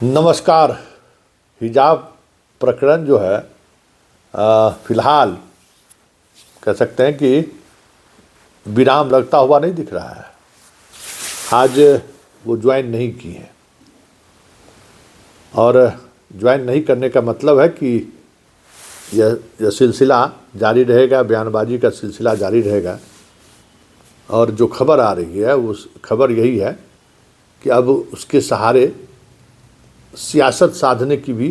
नमस्कार। हिजाब प्रकरण जो है फिलहाल कह सकते हैं कि विराम लगता हुआ नहीं दिख रहा है। आज वो ज्वाइन नहीं की है और ज्वाइन नहीं करने का मतलब है कि यह सिलसिला जारी रहेगा, बयानबाजी का सिलसिला जारी रहेगा। और जो खबर आ रही है उस खबर यही है कि अब उसके सहारे सियासत साधने की भी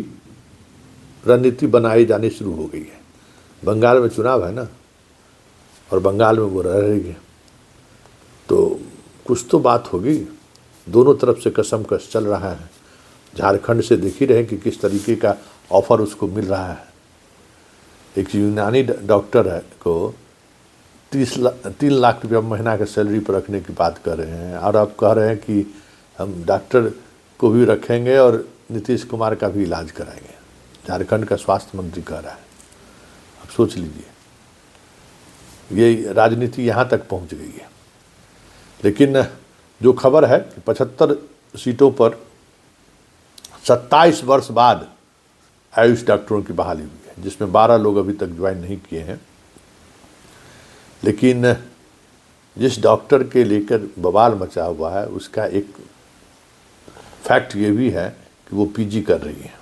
रणनीति बनाई जानी शुरू हो गई है। बंगाल में चुनाव है ना, और बंगाल में वो रह रही है, तो कुछ तो बात होगी। दोनों तरफ से कसमकस चल रहा है। झारखंड से देख ही रहे कि किस तरीके का ऑफर उसको मिल रहा है। एक यूनानी डॉक्टर है को 3 लाख रुपया महीना के सैलरी पर रखने की बात कर रहे हैं, और आप कह रहे हैं कि हम डॉक्टर को भी रखेंगे और नीतीश कुमार का भी इलाज कराएंगे। झारखंड का स्वास्थ्य मंत्री कह रहा है। अब सोच लीजिए, ये राजनीति यहाँ तक पहुँच गई है। लेकिन जो खबर है कि 75 सीटों पर 27 वर्ष बाद आयुष डॉक्टरों की बहाली हुई है, जिसमें 12 लोग अभी तक ज्वाइन नहीं किए हैं। लेकिन जिस डॉक्टर के लेकर बवाल मचा हुआ है उसका एक फैक्ट ये भी है कि वो पीजी कर रही है,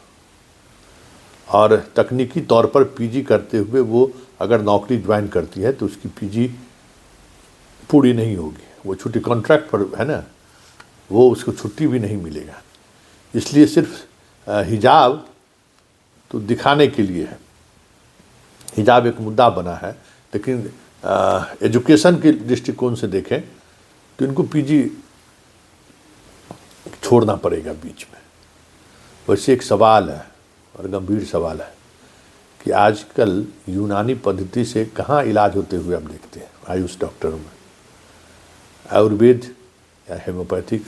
और तकनीकी तौर पर पीजी करते हुए वो अगर नौकरी ज्वाइन करती है तो उसकी पीजी पूरी नहीं होगी। वो छुट्टी कॉन्ट्रैक्ट पर है ना, वो उसको छुट्टी भी नहीं मिलेगा। इसलिए सिर्फ हिजाब तो दिखाने के लिए है। हिजाब एक मुद्दा बना है, लेकिन एजुकेशन के दृष्टिकोण से देखें तो इनको पीजी छोड़ना पड़ेगा बीच में। वैसे एक सवाल है, और गंभीर सवाल है, कि आजकल यूनानी पद्धति से कहाँ इलाज होते हुए हम देखते हैं आयुष डॉक्टरों में। आयुर्वेद या हेमोपैथिक,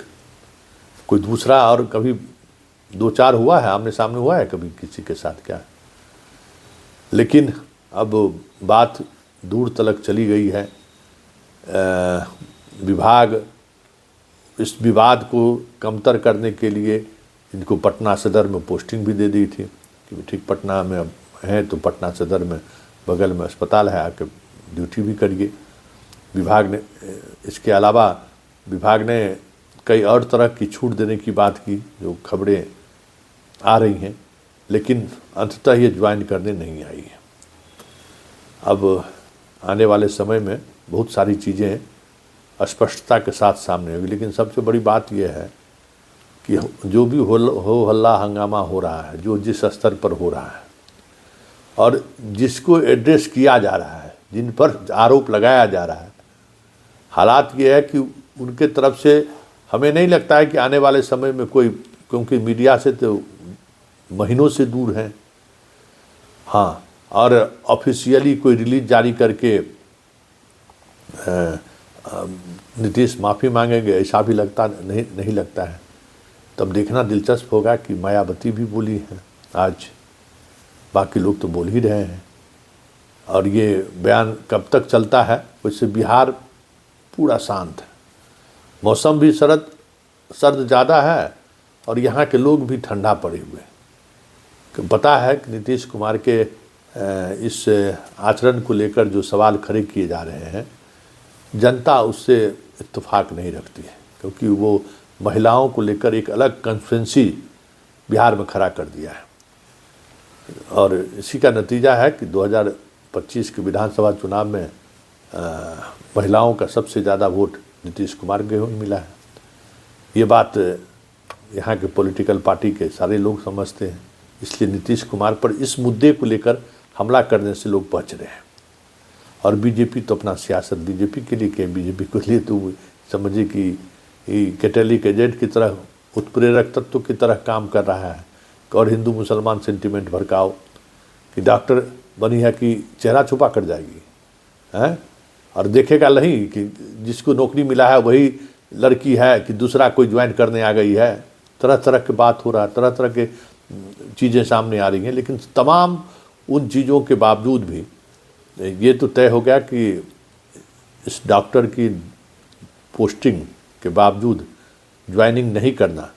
कोई दूसरा और कभी 2-4 हुआ है, आमने सामने हुआ है कभी किसी के साथ क्या? लेकिन अब बात दूर तलक चली गई है। विभाग इस विवाद को कमतर करने के लिए इनको पटना सदर में पोस्टिंग भी दे दी थी कि ठीक पटना में अब हैं तो पटना सदर में बगल में अस्पताल है, आके ड्यूटी भी करिए। विभाग ने इसके अलावा विभाग ने कई और तरह की छूट देने की बात की, जो खबरें आ रही हैं, लेकिन अंततः ये ज्वाइन करने नहीं आई है। अब आने वाले समय में बहुत सारी चीज़ें स्पष्टता के साथ सामने होगी। लेकिन सबसे बड़ी बात यह है कि जो भी हो हल्ला हंगामा हो रहा है, जो जिस स्तर पर हो रहा है, और जिसको एड्रेस किया जा रहा है, जिन पर आरोप लगाया जा रहा है, हालात ये है कि उनके तरफ से हमें नहीं लगता है कि आने वाले समय में कोई, क्योंकि मीडिया से तो महीनों से दूर हैं। हाँ, और ऑफिशियली कोई रिलीज जारी करके नीतीश माफ़ी मांगेंगे ऐसा भी लगता नहीं लगता है। तब देखना दिलचस्प होगा कि मायावती भी बोली है आज, बाकी लोग तो बोल ही रहे हैं, और ये बयान कब तक चलता है। वैसे बिहार पूरा शांत है, मौसम भी सर्द ज़्यादा है, और यहाँ के लोग भी ठंडा पड़े हुए। पता है कि नीतीश कुमार के इस आचरण को लेकर जो सवाल खड़े किए जा रहे हैं, जनता उससे इत्तेफाक नहीं रखती है, क्योंकि वो महिलाओं को लेकर एक अलग कॉन्स्टिट्यूएंसी बिहार में खड़ा कर दिया है। और इसी का नतीजा है कि 2025 के विधानसभा चुनाव में महिलाओं का सबसे ज़्यादा वोट नीतीश कुमार को मिला है। ये बात यहाँ के पॉलिटिकल पार्टी के सारे लोग समझते हैं। इसलिए नीतीश कुमार पर इस मुद्दे को लेकर हमला करने से लोग बच रहे हैं। और बीजेपी तो अपना सियासत बीजेपी के लिए क्या, बीजेपी के लिए तो समझिए कि कैटलिक एजेंट की तरह, उत्प्रेरक तत्व की तरह काम कर रहा है। और हिंदू मुसलमान सेंटिमेंट भड़काओ कि डॉक्टर बनी है कि चेहरा छुपा कर जाएगी हैं, और देखेगा नहीं कि जिसको नौकरी मिला है वही लड़की है कि दूसरा कोई ज्वाइन करने आ गई है। तरह तरह की बात हो रहा है, तरह तरह के चीज़ें सामने आ रही हैं। लेकिन तमाम उन चीज़ों के बावजूद भी ये तो तय हो गया कि इस डॉक्टर की पोस्टिंग के बावजूद ज्वाइनिंग नहीं करना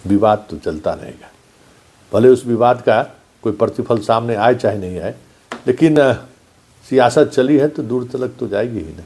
विवाद तो चलता रहेगा, भले उस विवाद का कोई प्रतिफल सामने आए चाहे नहीं आए, लेकिन सियासत चली है तो दूर तलक तो जाएगी ही ना।